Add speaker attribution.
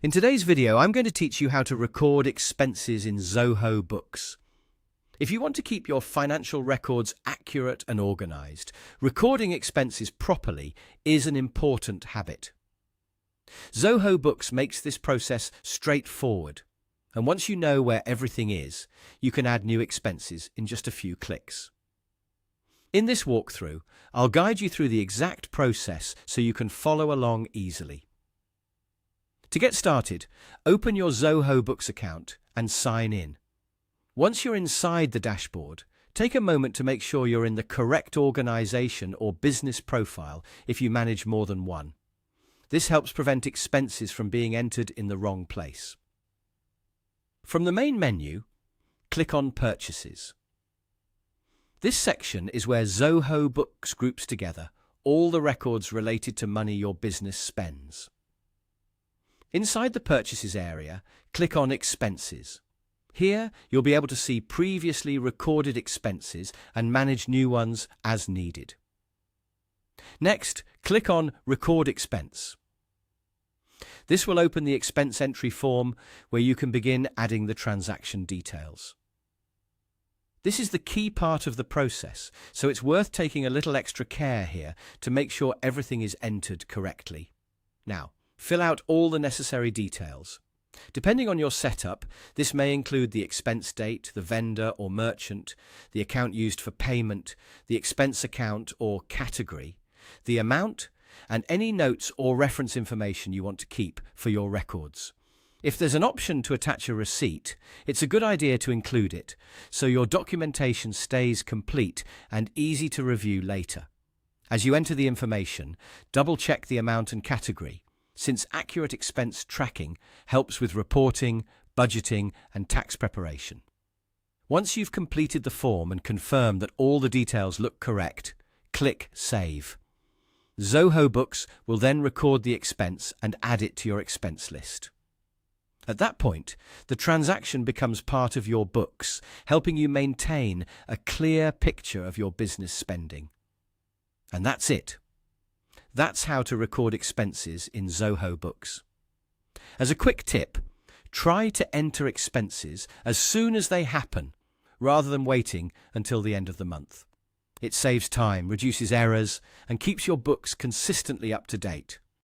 Speaker 1: In today's video, I'm going to teach you how to record expenses in Zoho Books. If you want to keep your financial records accurate and organized, recording expenses properly is an important habit. Zoho Books makes this process straightforward, and once you know where everything is, you can add new expenses in just a few clicks. In this walkthrough, I'll guide you through the exact process so you can follow along easily. To get started, open your Zoho Books account and sign in. Once you're inside the dashboard, take a moment to make sure you're in the correct organization or business profile if you manage more than one. This helps prevent expenses from being entered in the wrong place. From the main menu, click on Purchases. This section is where Zoho Books groups together all the records related to money your business spends. Inside the Purchases area, click on Expenses. Here, you'll be able to see previously recorded expenses and manage new ones as needed. Next, click on Record Expense. This will open the expense entry form where you can begin adding the transaction details. This is the key part of the process, so it's worth taking a little extra care here to make sure everything is entered correctly. Now, fill out all the necessary details. Depending on your setup, this may include the expense date, the vendor or merchant, the account used for payment, the expense account or category, the amount, and any notes or reference information you want to keep for your records. If there's an option to attach a receipt, it's a good idea to include it, so your documentation stays complete and easy to review later. As you enter the information, double-check the amount and category, since accurate expense tracking helps with reporting, budgeting, and tax preparation. Once you've completed the form and confirmed that all the details look correct, click Save. Zoho Books will then record the expense and add it to your expense list. At that point, the transaction becomes part of your books, helping you maintain a clear picture of your business spending. And that's it. That's how to record expenses in Zoho Books. As a quick tip, try to enter expenses as soon as they happen, rather than waiting until the end of the month. It saves time, reduces errors, and keeps your books consistently up to date.